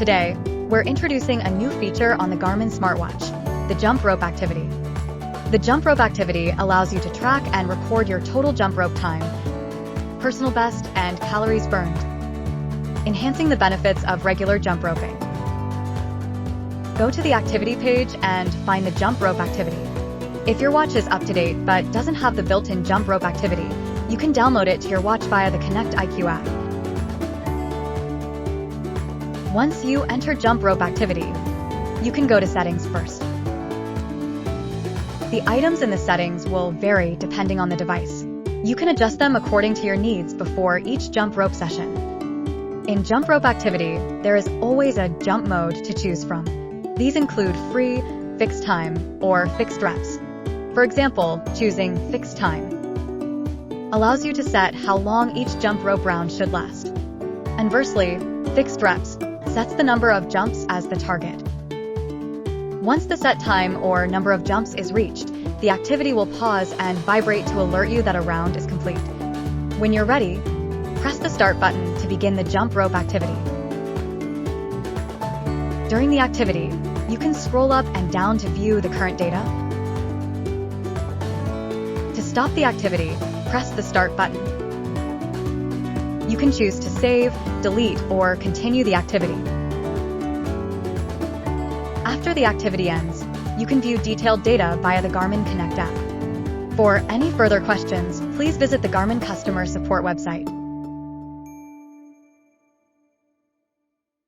Today, we're introducing a new feature on the Garmin Smartwatch, the jump rope activity. The jump rope activity allows you to track and record your total jump rope time, personal best, and calories burned, enhancing the benefits of regular jump roping. Go to the activity page and find the jump rope activity. If your watch is up to date but doesn't have the built-in jump rope activity, you can download it to your watch via the Connect IQ app. Once you enter jump rope activity, you can go to settings first. The items in the settings will vary depending on the device. You can adjust them according to your needs before each jump rope session. In jump rope activity, there is always a jump mode to choose from. These include free, fixed time, or fixed reps. For example, choosing fixed time allows you to set how long each jump rope round should last. Conversely, fixed reps sets the number of jumps as the target. Once the set time or number of jumps is reached, the activity will pause and vibrate to alert you that a round is complete. When you're ready, press the start button to begin the jump rope activity. During the activity, you can scroll up and down to view the current data. To stop the activity, press the start button. You can choose to save, delete, or continue the activity. After the activity ends, you can view detailed data via the Garmin Connect app. For any further questions, please visit the Garmin customer support website.